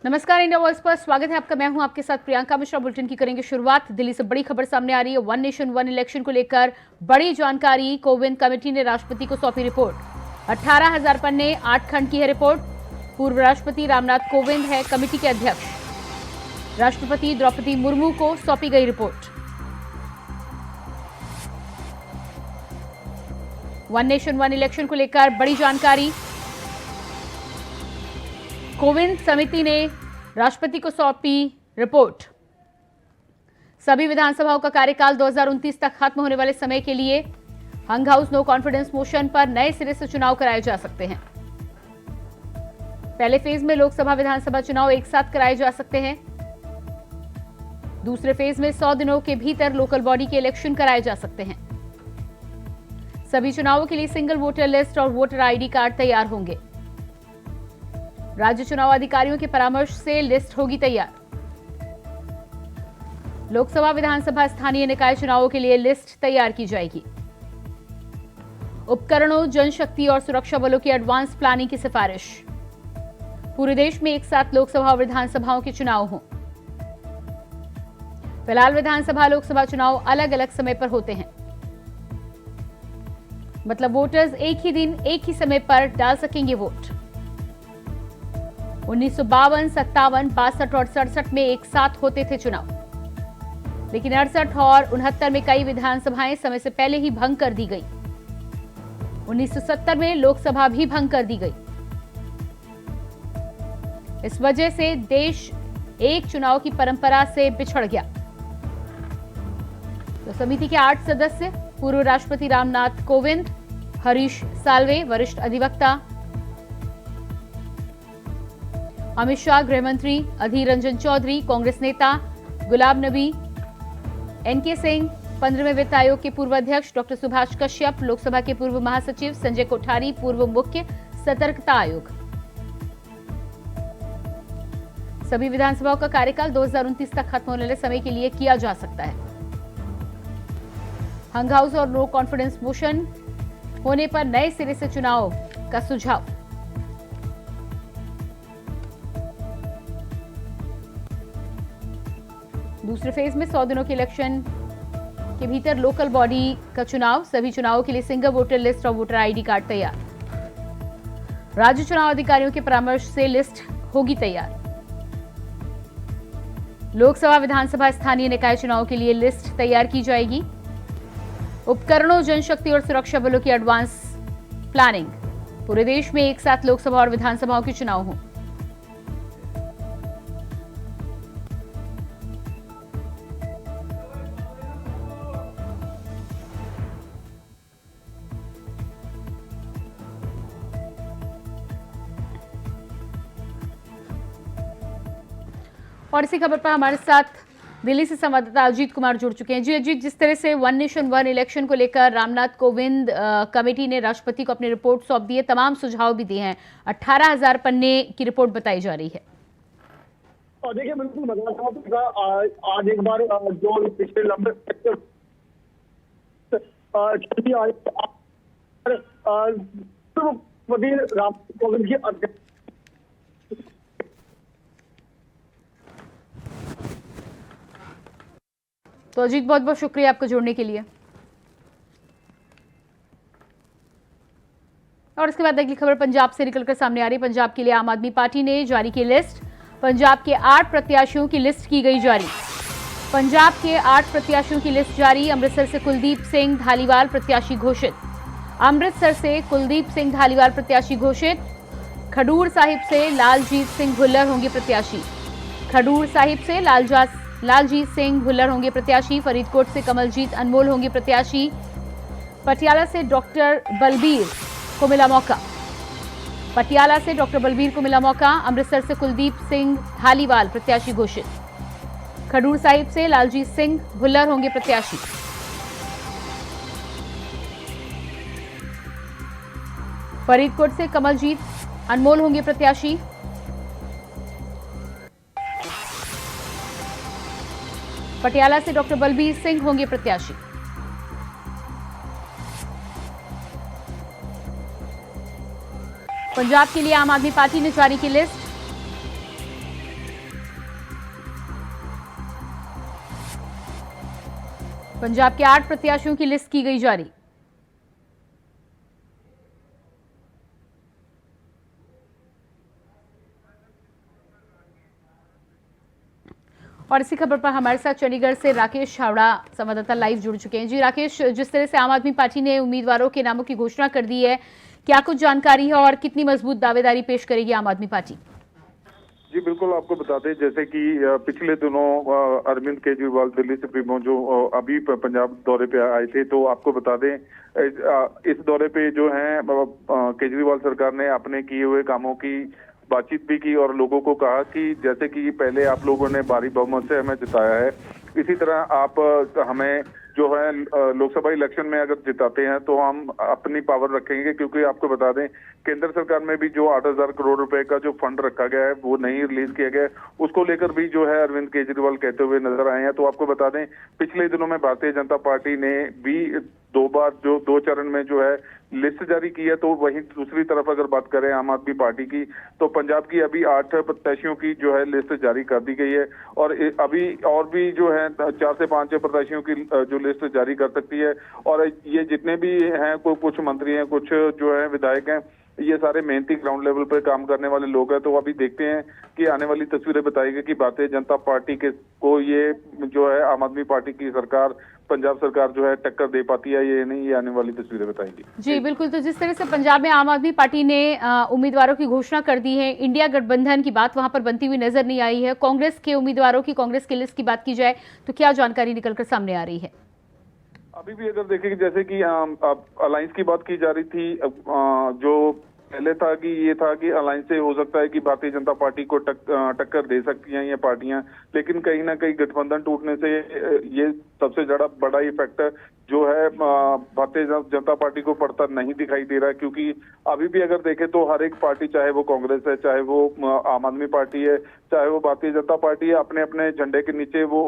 नमस्कार, India voice पर स्वागत है आपका। मैं हूं आपके साथ प्रियंका मिश्रा। बुलेटिन की करेंगे शुरुआत। दिल्ली से बड़ी खबर सामने आ रही है। वन नेशन वन इलेक्शन को लेकर बड़ी जानकारी। कोविंद कमेटी ने राष्ट्रपति को सौंपी रिपोर्ट। 18,000 पन्ने, 8 खंड की है रिपोर्ट। पूर्व राष्ट्रपति रामनाथ कोविंद है कमेटी के अध्यक्ष। राष्ट्रपति द्रौपदी मुर्मू को सौंपी गई report. One nation one election को लेकर बड़ी जानकारी। कोविंद समिति ने राष्ट्रपति को सौंपी रिपोर्ट। सभी विधानसभाओं का कार्यकाल 2029 तक खत्म होने वाले समय के लिए हंग हाउस नो कॉन्फिडेंस मोशन पर नए सिरे से चुनाव कराए जा सकते हैं। पहले फेज में लोकसभा विधानसभा चुनाव एक साथ कराए जा सकते हैं। दूसरे फेज में 100 दिनों के भीतर लोकल बॉडी के इलेक्शन कराए जा सकते हैं। सभी चुनावों के लिए सिंगल वोटर लिस्ट और वोटर आईडी कार्ड तैयार होंगे। राज्य चुनाव अधिकारियों के परामर्श से लिस्ट होगी तैयार। लोकसभा, विधानसभा, स्थानीय निकाय चुनावों के लिए लिस्ट तैयार की जाएगी। उपकरणों, जनशक्ति और सुरक्षा बलों की एडवांस प्लानिंग की सिफारिश। पूरे देश में एक साथ लोकसभा और विधानसभाओं के चुनाव हों। फिलहाल विधानसभा, लोकसभा चुनाव अलग अलग समय पर होते हैं, मतलब वोटर्स एक ही दिन एक ही समय पर डाल सकेंगे वोट। 1952, 57, 62 और 67 में एक साथ होते थे चुनाव, लेकिन 68 और 69 में कई विधानसभाएं समय से पहले ही भंग कर दी गई। 1970 में लोकसभा भी भंग कर दी गई। इस वजह से देश एक चुनाव की परंपरा से बिछड़ गया। तो समिति के 8 सदस्य पूर्व राष्ट्रपति रामनाथ कोविंद, हरीश साल्वे वरिष्ठ अधिवक्ता, अमित शाह गृह मंत्री, अधीर रंजन चौधरी कांग्रेस नेता, गुलाम नबी, एनके सिंह, 15वें वित्त आयोग के पूर्व अध्यक्ष डॉक्टर सुभाष कश्यप, लोकसभा के पूर्व महासचिव संजय कोठारी, पूर्व मुख्य सतर्कता आयोग। सभी विधानसभाओं का कार्यकाल 2029 तक खत्म होने वाले समय के लिए किया जा सकता है। हंग हाउस और नो कॉन्फिडेंस मोशन होने पर नए सिरे से चुनाव का सुझाव। दूसरे फेज में 100 दिनों के इलेक्शन के भीतर लोकल बॉडी का चुनाव। सभी चुनावों के लिए सिंगल वोटर लिस्ट और वोटर आईडी कार्ड तैयार। राज्य चुनाव अधिकारियों के परामर्श से लिस्ट होगी तैयार। लोकसभा, विधानसभा, स्थानीय निकाय चुनाव के लिए लिस्ट तैयार की जाएगी। उपकरणों, जनशक्ति और सुरक्षा बलों की एडवांस प्लानिंग। पूरे देश में एक साथ लोकसभा और विधानसभाओं के चुनाव हों। और इसी खबर पर हमारे साथ दिल्ली से संवाददाता अजीत कुमार जुड़ चुके हैं। जी अजीत, जिस तरह से वन नेशन वन इलेक्शन को लेकर रामनाथ कोविंद कमेटी ने राष्ट्रपति को अपनी रिपोर्ट सौंप दी है, तमाम सुझाव भी दिए हैं। 18,000 पन्ने की रिपोर्ट बताई जा रही है। देखिए, बिल्कुल आज एक बार जो पिछले लंबे रामनाथ कोविंद की अध्यक्ष तो अजीत, बहुत बहुत शुक्रिया आपको जुड़ने के लिए। और इसके बाद अगली खबर पंजाब से निकलकर सामने आ रही है। पंजाब के लिए आम आदमी पार्टी ने जारी की लिस्ट। पंजाब के 8 प्रत्याशियों की लिस्ट की गई जारी। पंजाब के 8 प्रत्याशियों की लिस्ट जारी। अमृतसर से कुलदीप सिंह धालीवाल प्रत्याशी घोषित। अमृतसर से कुलदीप सिंह धालीवाल प्रत्याशी घोषित। खडूर साहिब से लालजीत सिंह भुल्लर होंगे प्रत्याशी। खडूर साहिब से लालजीत सिंह भुल्लर होंगे प्रत्याशी। फरीदकोट से कमलजीत अनमोल होंगे प्रत्याशी। पटियाला से डॉक्टर बलबीर को मिला मौका। पटियाला से डॉक्टर बलबीर को मिला मौका। अमृतसर से कुलदीप सिंह धालीवाल प्रत्याशी घोषित। खडूर साहिब से लालजीत सिंह भुल्लर होंगे प्रत्याशी। फरीदकोट से कमलजीत अनमोल होंगे प्रत्याशी। पटियाला से डॉक्टर बलबीर सिंह होंगे प्रत्याशी। पंजाब के लिए आम आदमी पार्टी ने जारी की लिस्ट। पंजाब के 8 प्रत्याशियों की लिस्ट की गई जारी। और इसी खबर पर हमारे साथ चंडीगढ़ से राकेश छावड़ा संवाददाता लाइव जुड़ चुके हैं। जी राकेश, जिस तरह से आम आदमी पार्टी ने उम्मीदवारों के नामों की घोषणा कर दी है, क्या कुछ जानकारी है और कितनी मजबूत दावेदारी पेश करेगी आम आदमी पार्टी? जी बिल्कुल, आपको बता दें जैसे कि पिछले दिनों अरविंद केजरीवाल दिल्ली सुप्रीमो जो अभी पंजाब दौरे पे आए थे, तो आपको बता दें इस दौरे पे जो है केजरीवाल सरकार ने अपने किए हुए कामों की बातचीत भी की और लोगों को कहा कि जैसे कि पहले आप लोगों ने भारी बहुमत से हमें जिताया है, इसी तरह आप हमें जो है लोकसभा इलेक्शन में अगर जिताते हैं तो हम अपनी पावर रखेंगे, क्योंकि आपको बता दें केंद्र सरकार में भी जो 8,000 करोड़ रुपए का जो फंड रखा गया है वो नहीं रिलीज किया गया है, उसको लेकर भी जो है अरविंद केजरीवाल कहते हुए नजर आए हैं। तो आपको बता दें पिछले दिनों में भारतीय जनता पार्टी ने भी 2 बार जो 2 चरण में जो है लिस्ट जारी की है। तो वहीं दूसरी तरफ अगर बात करें आम आदमी पार्टी की, तो पंजाब की अभी 8 प्रत्याशियों की जो है लिस्ट जारी कर दी गई है और अभी और भी जो है 4 से 5 प्रत्याशियों की जो लिस्ट जारी कर सकती है। और ये जितने भी हैं, कुछ मंत्री हैं, कुछ जो है विधायक हैं, ये सारे मेहनती ग्राउंड लेवल पर काम करने वाले लोग हैं। तो अभी देखते हैं कि आने वाली तस्वीरें बताएगी कि भारतीय जनता पार्टी के को ये जो है आम आदमी पार्टी की सरकार, पंजाब सरकार जो है टक्कर दे पाती है ये नहीं, ये आने वाली तस्वीरें बताएंगी। जी बिल्कुल, तो जिस तरह से पंजाब में आम आदमी पार्टी ने उम्मीदवारों की घोषणा कर दी है, इंडिया गठबंधन की बात वहां पर बनती हुई नजर नहीं आई है। कांग्रेस के उम्मीदवारों की, कांग्रेस की लिस्ट की बात की जाए तो क्या जानकारी निकलकर सामने आ रही है? अभी भी अगर देखें जैसे कि अलायंस की बात की जा रही थी, जो पहले था कि ये था कि अलायंस से हो सकता है कि भारतीय जनता पार्टी को टक्कर दे सकती हैं ये पार्टियां, लेकिन कहीं ना कहीं गठबंधन टूटने से ये सबसे बड़ा इफेक्ट जो है भारतीय जनता पार्टी को पड़ता नहीं दिखाई दे रहा है। क्योंकि अभी भी अगर देखें तो हर एक पार्टी, चाहे वो कांग्रेस है, चाहे वो आम आदमी पार्टी है, चाहे वो भारतीय जनता पार्टी है, अपने अपने झंडे के नीचे वो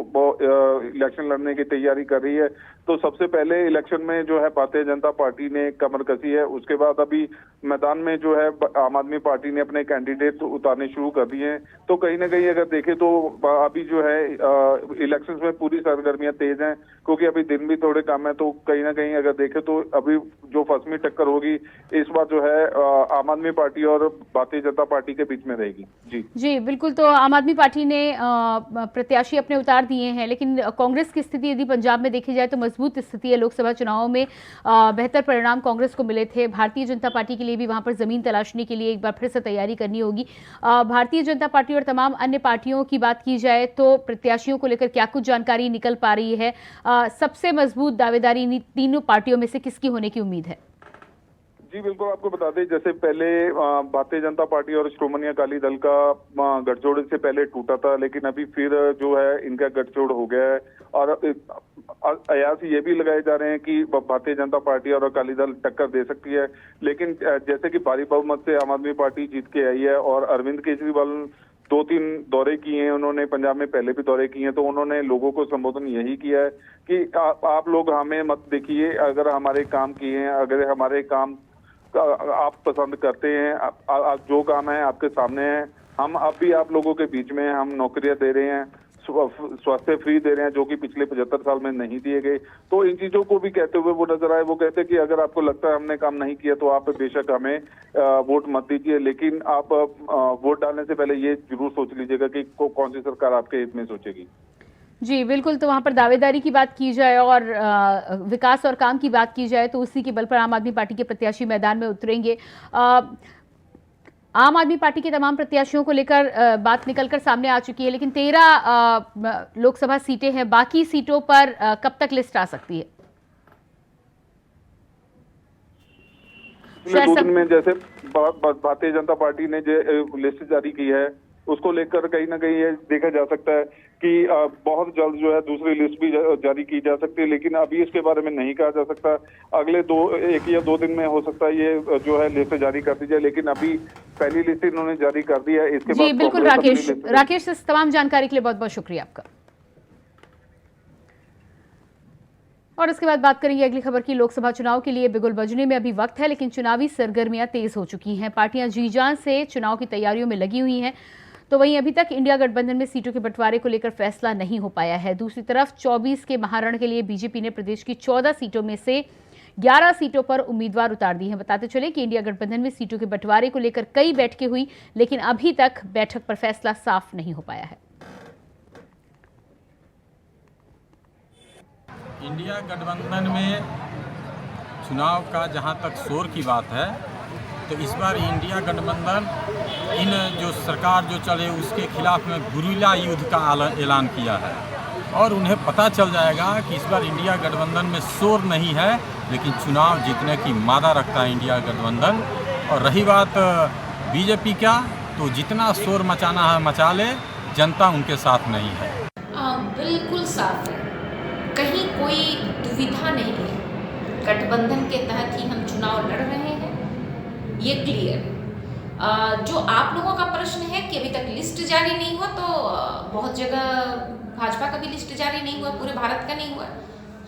इलेक्शन लड़ने की तैयारी कर रही है। तो सबसे पहले इलेक्शन में जो है भारतीय जनता पार्टी ने कमर कसी है, उसके बाद अभी मैदान में जो है आम आदमी पार्टी ने अपने कैंडिडेट उतारने शुरू कर दिए हैं। तो कहीं ना कहीं अगर देखें तो अभी जो है इलेक्शंस में पूरी सरगर्मियां तेज हैं, क्योंकि अभी दिन भी थोड़े कम है। तो कहीं ना कहीं अगर देखें तो अभी जो फसमी टक्कर होगी इस बार जो है आम आदमी पार्टी और भारतीय जनता पार्टी के बीच में रहेगी। जी बिल्कुल, तो आम आदमी पार्टी ने प्रत्याशी अपने उतार दिए हैं, लेकिन कांग्रेस की स्थिति यदि पंजाब में देखी जाए तो मजबूत स्थिति है। लोकसभा चुनावों में बेहतर परिणाम कांग्रेस को मिले थे। भारतीय जनता पार्टी के लिए भी वहां पर जमीन तलाशने के लिए एक बार फिर से तैयारी करनी होगी। भारतीय जनता पार्टी और तमाम अन्य पार्टियों की बात की जाए तो प्रत्याशियों को लेकर क्या कुछ जानकारी निकल पा रही है? सबसे मजबूत दावेदारी इन तीनों पार्टियों में से किसकी होने की उम्मीद है? जी बिल्कुल, आपको बता दें जैसे पहले भारतीय जनता पार्टी और श्रोमणी अकाली दल का गठजोड़ से पहले टूटा था, लेकिन अभी फिर जो है इनका गठजोड़ हो गया है। और अयास ये भी लगाए जा रहे हैं कि भारतीय जनता पार्टी और अकाली दल टक्कर दे सकती है। लेकिन जैसे कि भारी बहुमत से आम आदमी पार्टी जीत के आई है और अरविंद केजरीवाल 2-3 दौरे किए हैं उन्होंने, पंजाब में पहले भी दौरे किए हैं, तो उन्होंने लोगों को संबोधन यही किया है कि आप लोग हमें मत देखिए, अगर हमारे काम किए हैं, अगर हमारे काम आप पसंद करते हैं, जो काम है आपके सामने है, हम अब भी आप लोगों के बीच में हम नौकरियां दे रहे हैं, स्वास्थ्य फ्री दे रहे हैं, जो कि पिछले 75 साल में नहीं दिए गए। तो इन चीजों को भी कहते हुए वो नजर आए। वो कहते हैं कि अगर आपको लगता है हमने काम नहीं किया तो आप बेशक हमें वोट मत दीजिए, लेकिन आप वोट डालने से पहले ये जरूर सोच लीजिएगा कि कौन सी सरकार आपके हित में सोचेगी। जी बिल्कुल, तो वहां पर दावेदारी की बात की जाए और विकास और काम की बात की जाए तो उसी के बल पर आम आदमी पार्टी के प्रत्याशी मैदान में उतरेंगे। आम आदमी पार्टी के तमाम प्रत्याशियों को लेकर बात निकलकर सामने आ चुकी है, लेकिन 13 लोकसभा सीटें हैं। बाकी सीटों पर कब तक लिस्ट आ सकती है? पिछले 2 दिन में जैसे भारतीय जनता पार्टी ने जो लिस्ट जारी की है उसको लेकर कहीं ना कहीं ये देखा जा सकता है कि बहुत जल्द जो है दूसरी लिस्ट भी जारी की जा सकती है, लेकिन अभी इसके बारे में नहीं कहा जा सकता। अगले 1 या 2 दिन में हो सकता है ये जो है लिस्ट जारी कर दी जाए, लेकिन अभी पहली लिस्ट इन्होंने जारी कर दी है। इसके बाद बिल्कुल राकेश, इस तमाम जानकारी के लिए बहुत बहुत शुक्रिया आपका। और इसके बाद बात करेंगे अगली खबर की। लोकसभा चुनाव के लिए बिगुल बजने में अभी वक्त है, लेकिन चुनावी सरगर्मियां तेज हो चुकी हैं। पार्टियां जी जान से चुनाव की तैयारियों में लगी हुई हैं। तो वहीं अभी तक इंडिया गठबंधन में सीटों के बंटवारे को लेकर फैसला नहीं हो पाया है। दूसरी तरफ 24 के महारण के लिए बीजेपी ने प्रदेश की 14 सीटों में से 11 सीटों पर उम्मीदवार उतार दी हैं। बताते चले कि इंडिया गठबंधन में सीटों के बंटवारे को लेकर कई बैठकें हुई, लेकिन अभी तक बैठक पर फैसला साफ नहीं हो पाया है। इंडिया गठबंधन में चुनाव का जहां तक शोर की बात है, तो इस बार इंडिया गठबंधन इन जो सरकार जो चले उसके खिलाफ में गुरिल्ला युद्ध का ऐलान किया है और उन्हें पता चल जाएगा कि इस बार इंडिया गठबंधन में शोर नहीं है, लेकिन चुनाव जीतने की मादा रखता है इंडिया गठबंधन। और रही बात बीजेपी का, तो जितना शोर मचाना है मचा ले, जनता उनके साथ नहीं है। बिल्कुल साफ है, कहीं कोई दुविधा नहीं है। गठबंधन के तहत ही हम चुनाव लड़ रहे हैं, ये क्लियर। जो आप लोगों का प्रश्न है कि अभी तक लिस्ट जारी नहीं हुआ, तो बहुत जगह भाजपा का भी लिस्ट जारी नहीं हुआ, पूरे भारत का नहीं हुआ।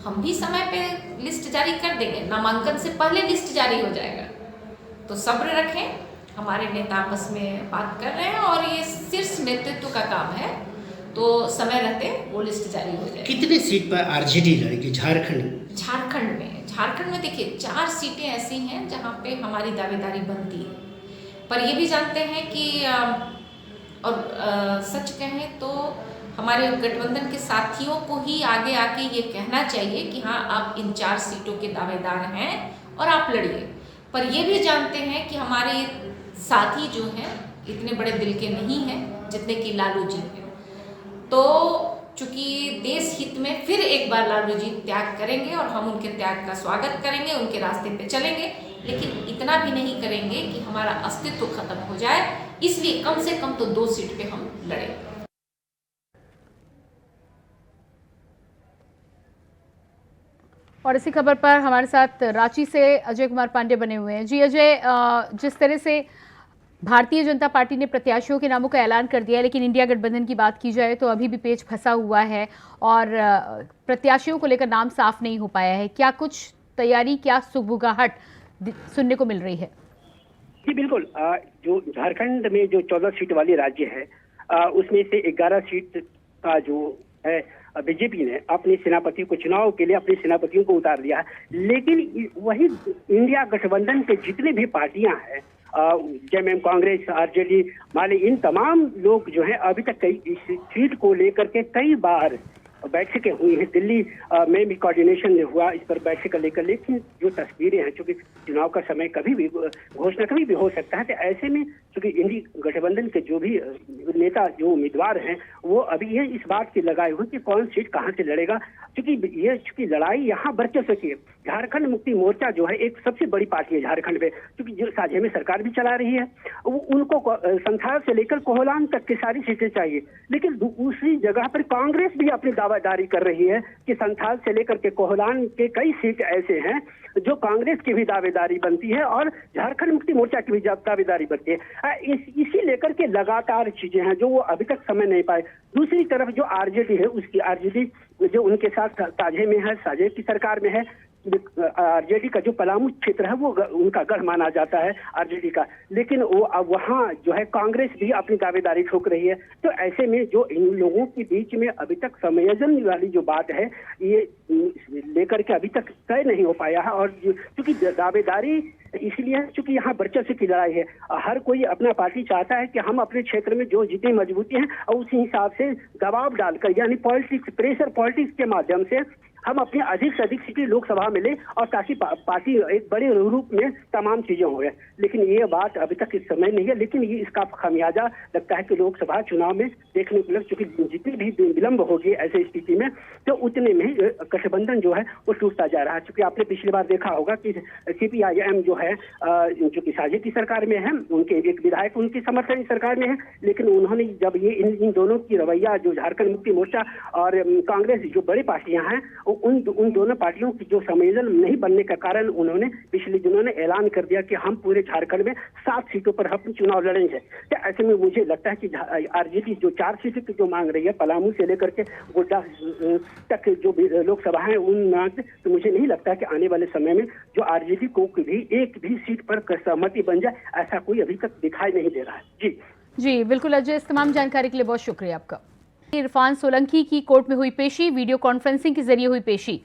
हम भी समय पे लिस्ट जारी कर देंगे, नामांकन से पहले लिस्ट जारी हो जाएगा। तो सब्र रखें, हमारे नेता आपस में बात कर रहे हैं और ये शीर्ष नेतृत्व का काम है, तो समय रहते वो लिस्ट जारी हो जाएगी। कितने सीट पर आरजेडी लड़ेगी झारखंड? झारखंड में देखिए 4 सीटें ऐसी हैं जहाँ पे हमारी दावेदारी बनती है, पर ये भी जानते हैं कि सच कहें तो हमारे गठबंधन के साथियों को ही आगे आके ये कहना चाहिए कि हाँ, आप इन 4 सीटों के दावेदार हैं और आप लड़िए। पर ये भी जानते हैं कि हमारे साथी जो हैं इतने बड़े दिल के नहीं हैं जितने कि लालू जी हैं। तो चूंकि देश हित में फिर एक बार लालू जी त्याग करेंगे और हम उनके त्याग का स्वागत करेंगे, उनके रास्ते पे चलेंगे, लेकिन इतना भी नहीं करेंगे कि हमारा अस्तित्व खत्म हो जाए। इसलिए कम से कम तो 2 सीट पे हम लड़ेंगे। और इसी खबर पर हमारे साथ रांची से अजय कुमार पांडे बने हुए हैं। जी अजय, जिस तरह से भारतीय जनता पार्टी ने प्रत्याशियों के नामों का ऐलान कर दिया है, लेकिन इंडिया गठबंधन की बात की जाए तो अभी भी पेच फंसा हुआ है और प्रत्याशियों को लेकर नाम साफ नहीं हो पाया है। क्या कुछ तैयारी, क्या सुगबुगाहट सुनने को मिल रही है? जी बिल्कुल, जो झारखंड में जो 14 सीट वाली राज्य है, उसमें से 11 सीट का जो है बीजेपी ने अपने सेनापति को, चुनाव के लिए अपने सेनापतियों को उतार दिया है। लेकिन वही इंडिया गठबंधन के जितने भी पार्टियां हैं, जेएमएम, कांग्रेस, आरजेडी, माले, इन तमाम लोग जो है अभी तक कई इस सीट को लेकर के कई बार बैठकें हुई हैं। दिल्ली में भी कोऑर्डिनेशन हुआ इस पर बैठक लेकर, लेकिन जो तस्वीरें हैं, चूंकि चुनाव का समय कभी भी, घोषणा कभी भी हो सकता है, तो ऐसे में चूंकि इंडिया गठबंधन के जो भी नेता, जो उम्मीदवार हैं, वो अभी ये इस बात की लगाए हुए कि कौन सीट कहां से लड़ेगा, चूंकि लड़ाई यहाँ वर्चस्व की है। झारखंड मुक्ति मोर्चा जो है एक सबसे बड़ी पार्टी है झारखंड में, क्योंकि जो साझे में सरकार भी चला रही है, उनको संथाल से लेकर कोहलान तक की सारी सीटें चाहिए। लेकिन दूसरी जगह पर कांग्रेस भी अपनी दावेदारी कर रही है कि संथाल से लेकर के कोहलान के कई सीट ऐसे हैं जो कांग्रेस की भी दावेदारी बनती है और झारखंड मुक्ति मोर्चा की भी दावेदारी बनती है। इसी लेकर के लगातार चीजें हैं जो वो अभी तक समझ नहीं पाए। दूसरी तरफ जो आरजेडी है, उसकी आरजेडी जो उनके साथ साझे में है, साझे की सरकार में है, आरजेडी का जो पलामू क्षेत्र है वो उनका गढ़ माना जाता है आरजेडी का, लेकिन वो अब वहाँ जो है कांग्रेस भी अपनी दावेदारी ठोक रही है। तो ऐसे में जो इन लोगों के बीच में अभी तक समायोजन वाली जो बात है, ये लेकर के अभी तक तय नहीं हो पाया है। और क्योंकि दावेदारी इसलिए चूंकि यहाँ वर्चस्व की लड़ाई है, हर कोई अपना पार्टी चाहता है कि हम अपने क्षेत्र में जो जितनी मजबूती है और उसी हिसाब से दबाव डालकर, यानी पॉलिटिक्स, प्रेशर पॉलिटिक्स के माध्यम से हम अपने अधिक से अधिक सीटें लोकसभा में ले और ताकि पार्टी एक बड़े रूप में तमाम चीजें हो गए। लेकिन ये बात अभी तक इस समय नहीं है, लेकिन ये इसका खामियाजा लगता है कि लोकसभा चुनाव में देखने को, क्योंकि जितनी भी विलंब होगी ऐसे स्थिति में, तो उतने में गठबंधन जो है वो टूटता जा रहा है। क्योंकि आपने पिछली बार देखा होगा कि CPIM जो है, जो कि साझे की सरकार में है, उनके एक विधायक उनकी समर्थन सरकार में है, लेकिन उन्होंने जब ये इन दोनों की रवैया, जो झारखंड मुक्ति मोर्चा और कांग्रेस जो बड़ी पार्टियां हैं, उन दोनों पार्टियों की जो सम्मेलन नहीं बनने के कारण उन्होंने पिछले दिनों ने ऐलान कर दिया कि हम पूरे झारखंड में 7 सीटों पर हम चुनाव लड़ेंगे। तो ऐसे में मुझे लगता है कि आरजेडी जो 4 सीटों की जो मांग रही है, पलामू से लेकर के गोड्डा तक जो लोकसभा है उन मांग, तो मुझे नहीं लगता है कि आने वाले समय में जो आरजेडी को भी एक भी सीट पर सहमति बन जाए, ऐसा कोई अभी तक दिखाई नहीं दे रहा है। जी जी बिल्कुल अजय, इस तमाम जानकारी के लिए बहुत शुक्रिया आपका। इरफान सोलंकी की कोर्ट में हुई पेशी, वीडियो कॉन्फ्रेंसिंग के जरिए हुई पेशी।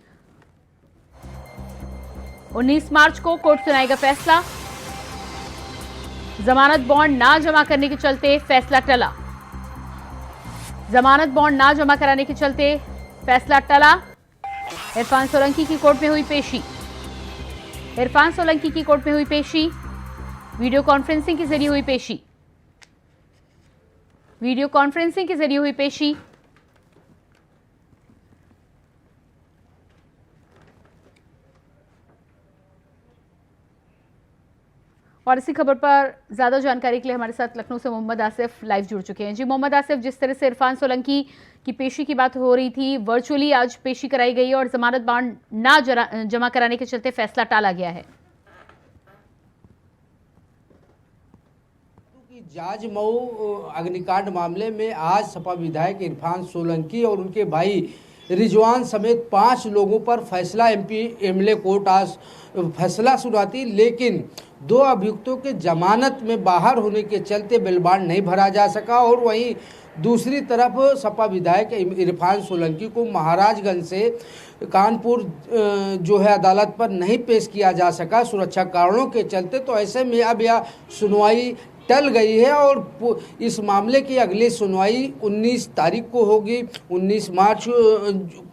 19 मार्च को कोर्ट सुनाएगा फैसला। जमानत बॉन्ड ना जमा करने के चलते फैसला टला। जमानत बॉन्ड ना जमा कराने के चलते फैसला टला। इरफान सोलंकी की कोर्ट में हुई पेशी। इरफान सोलंकी की कोर्ट में हुई पेशी, वीडियो कॉन्फ्रेंसिंग के जरिए हुई पेशी। वीडियो कॉन्फ्रेंसिंग के जरिए हुई पेशी। और इसी खबर पर ज्यादा जानकारी के लिए हमारे साथ लखनऊ से मोहम्मद आसिफ लाइव जुड़ चुके हैं। जी मोहम्मद आसिफ, जिस तरह से इरफान सोलंकी की पेशी की बात हो रही थी, वर्चुअली आज पेशी कराई गई और जमानत बॉन्ड ना जमा कराने के चलते फैसला टाला गया है। जाज मऊ अग्निकांड मामले में आज सपा विधायक इरफान सोलंकी और उनके भाई रिजवान समेत 5 लोगों पर फैसला एमपी एमएलए कोर्ट आज फैसला सुनाती, लेकिन 2 अभियुक्तों के जमानत में बाहर होने के चलते बेल बॉन्ड नहीं भरा जा सका। और वहीं दूसरी तरफ सपा विधायक इरफान सोलंकी को महाराजगंज से कानपुर जो है अदालत पर नहीं पेश किया जा सका सुरक्षा कारणों के चलते। तो ऐसे में अब यह सुनवाई टल गई है और इस मामले की अगली सुनवाई 19 तारीख को होगी, 19 मार्च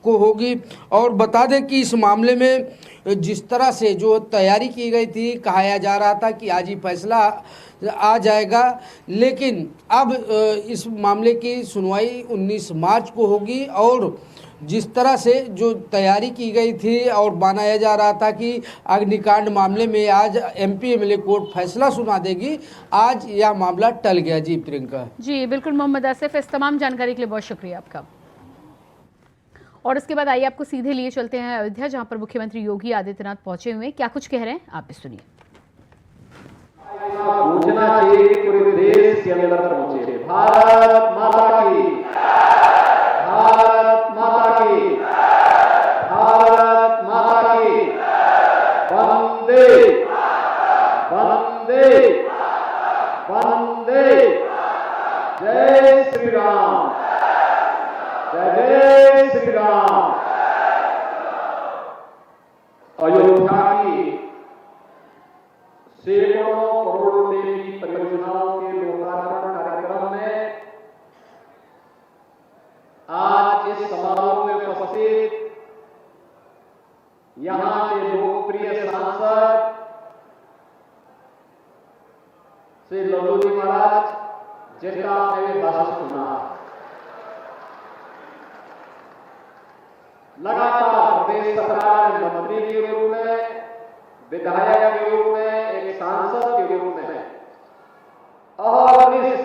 को होगी। और बता दें कि इस मामले में जिस तरह से जो तैयारी की गई थी, कहा जा रहा था कि आज ही फैसला आ जाएगा, लेकिन अब इस मामले की सुनवाई 19 मार्च को होगी। और जिस तरह से जो तैयारी की गई थी और बनाया जा रहा था कि अग्निकांड मामले में आज एमपी एमएलए कोर्ट फैसला सुना देगी, आज यह मामला टल गया। जी प्रियंका। जी बिल्कुल मोहम्मद आसिफ, इस तमाम जानकारी के लिए बहुत शुक्रिया आपका। और इसके बाद आइए आपको सीधे लिए चलते हैं अयोध्या, जहां पर मुख्यमंत्री योगी आदित्यनाथ पहुंचे हुए हैं। क्या कुछ कह रहे हैं आप भी सुनिए। पूछना चाहिए कि पूरे देश के अंदर पहुंचे। भारत माता की, भारत माता की, भारत माता की, वंदे वंदे वंदे, जय श्री राम, जय श्री राम। अयोध्या की सैकड़ों करोड़ रुपए की परियोजनाओं के लोकार्पण कार्यक्रम में आज इस समारोह में उपस्थित यहां के लोकप्रिय सांसद श्री लल्लू जी महाराज, जिनका आपने भाषण सुना, लगातार प्रदेश सरकार में मंत्री के रूप में, विधायक के रूप में, एक सांसद के रूप में और इस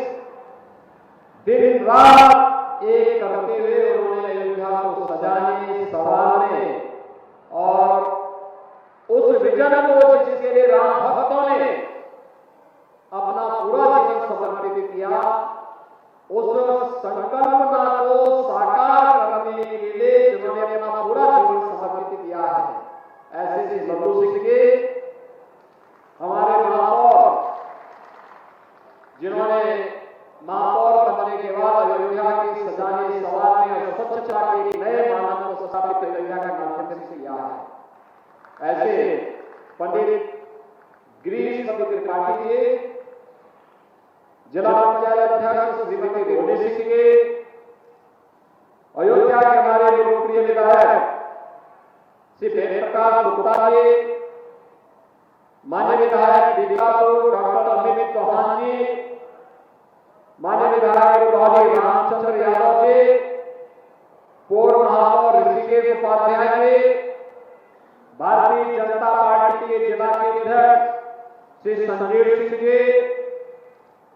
दिन रात एक करते हुए उन्होंने अयोध्या को सजाने, संवारने और उस विजन को जिसके लिए राम भक्तों ने अपना पूरा जीवन समर्पित किया, उस संकल्पना को साकार करने के लिए जिन्होंने अपना पूरा जीवन समर्पित किया है, ऐसे श्री लल्लू सिंह के हमारे महापौर, जिन्होंने महापौर बनने के बाद अयोध्या की सजाने, संवारने और स्वच्छता के नए मानक को स्थापित अयोध्या के माध्यम से किया है, ऐसे पंडित गिरीश त्रिपाठी जी, जिला पंचायत अध्यक्ष श्रीमती रोनी सिंह के, अयोध्या के हमारे लोकप्रिय विधायक श्री प्रकाश गुप्ता जी, माननीय विधायक दीपिकापुर डॉक्टर अमित चौहान जी, माननीय विधायक गौरी रामचंद्र यादव जी, पूर्व महापौर ऋषिकेश उपाध्याय जी, भारतीय जनता पार्टी के जिला के अध्यक्ष श्री संजीव सिंह जी,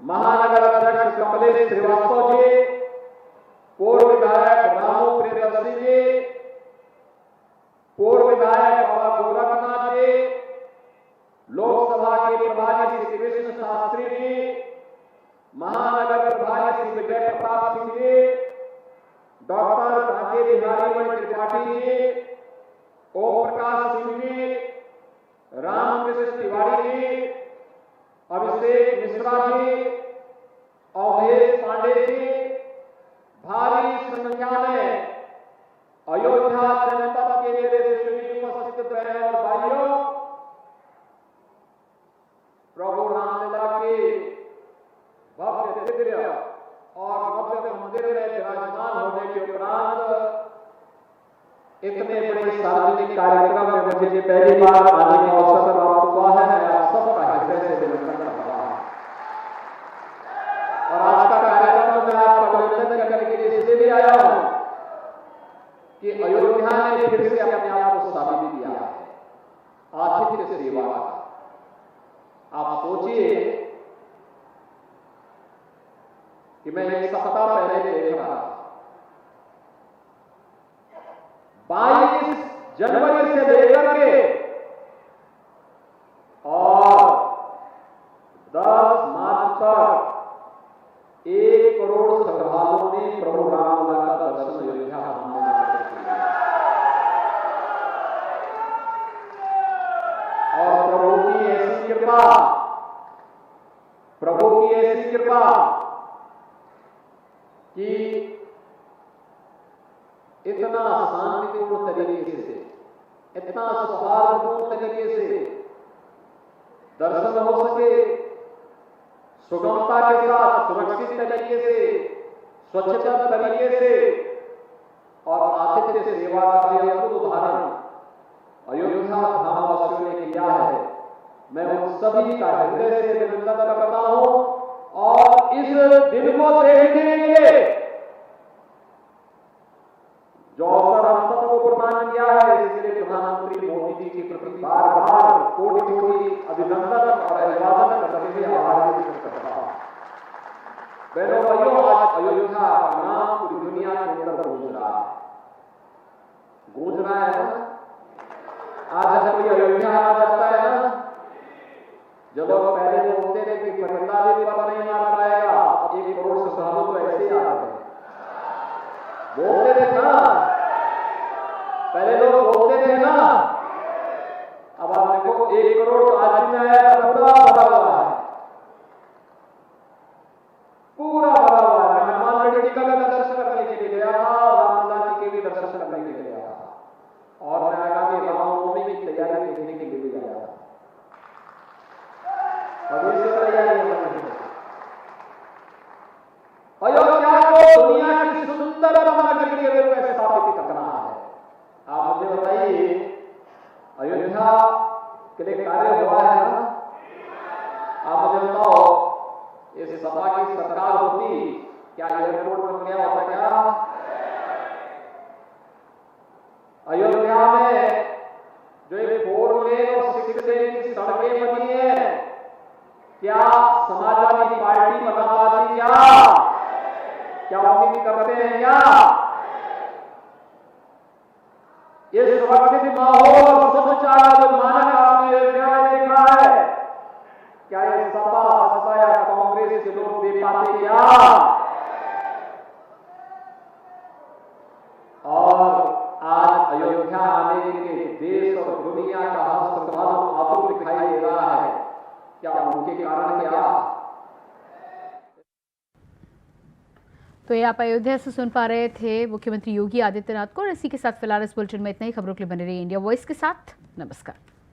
महानगर अध्यक्ष कमलेश श्रीवास्तव जी, पूर्व विधायक रामू प्रियदर्शी जी, पूर्व विधायक बाबा गोरखनाथ जी, लोकसभा के प्रभारी श्री कृष्ण शास्त्री जी, महानगर प्रभारी श्री विजय प्रताप सिंह जी, डॉक्टर कांके बिहारी मणि त्रिपाठी जी, ओम प्रकाश सिंह जी, रामकृष्ण तिवारी जी, अभिषेक मिश्रा जी अवधेश पांडे जी भारी संख्या में अयोध्या जनपद के मेरे सभी उपस्थित बहनों और भाइयों, प्रभु रामलला के भव्य दिव्य और भव्य मंदिर में विराजमान होने के उपरांत इतने बड़े सार्वजनिक कार्यक्रम में मुझे पहली बार आने का अवसर प्राप्त हुआ है। मैं आप सबका हृदय से अभिनंदन करता हूं। और आज का कार्यक्रम में आपका अभिनंदन करने के लिए इसलिए भी आया हूं कि अयोध्या ने फिर से अपने आप को साबित किया है आतिथ्य सेवा का। आप सोचिए कि मैं एक सप्ताह पहले देख रहा था, 22 जनवरी से लेकर के और 10 मार्च तक 1 करोड़ श्रद्धालुओं ने प्रभु रामलला का दर्शन अयोध्या धाम में किया। और प्रभु की ऐसी कृपा, प्रभु की ऐसी कृपा कि इतना शांतिपूर्ण तरीके से, इतना सौहार्दपूर्ण तरीके से दर्शन हो सके, सुगमता के साथ, सुरक्षित तरीके से, स्वच्छता तरीके से और आतिथ्य सेवा का यह अद्भुत उदाहरण अयोध्या धाम वासियों ने किया है। मैं उन सभी का हृदय से अभिनंदन करता हूं और इस दिन को देखने के लिए जो अवसर हम सबको प्रदान किया है, इसके लिए प्रधानमंत्री मोदी जी के प्रति बार बार कोटि कोटि अभिनंदन और अभिवादन करते हुए आभार व्यक्त करता हूं। बहनों भाइयों, आज अयोध्या का नाम पूरी दुनिया के अंदर गूंज रहा है, गूंज रहा है ना। आज जब कोई अयोध्या आ जाता है ना, जो लोग पहले बोलते थे कि परिंदा भी पर नहीं मार पाएगा, अब 1 करोड़ श्रद्धालु तो ऐसे ही आ गए। बोलते थे ना, पहले लोग बोलते थे ना, अब आप देखो 1 करोड़ आज भी आया, पूरा भरा हुआ है, पूरा भरा हुआ है। हनुमान गढ़ी जी का भी दर्शन करने के लिए गया था, रामलला जी के भी दर्शन करने के लिए गया था और मैं आगामी रामनवमी की तैयारी देखने के लिए भी गया था। अभी से तैयारी अयोध्या को दुनिया की सुंदरतम नगरी के रूप में स्थापित करना है। आप मुझे बताइए, अयोध्या के लिए कार्य हुआ है ना? आप मुझे बताओ, इस सपा की सरकार होती क्या एयरपोर्ट बन गया होता क्या? अयोध्या में जो एक 4 लेन और 6 लेन की सड़कें बनी है, क्या समाजवादी पार्टी बना पाती? क्या उम्मीद करते हैं क्या? ये सुरक्षित माहौल और सदाचार जो मानक आपने अयोध्या में देखा है, क्या ये सपा बसपा या कांग्रेस के लोग दे पाते क्या? और आज अयोध्या आने के देश और दुनिया का हर श्रद्धालु आतुर दिखाई दे रहा है। क्या उनके कारण क्या? तो ये आप अयोध्या से सुन पा रहे थे मुख्यमंत्री योगी आदित्यनाथ को। और इसी के साथ फिलहाल इस बुलेटिन में इतना ही। खबरों के लिए बने रहिए इंडिया वॉइस के साथ। नमस्कार।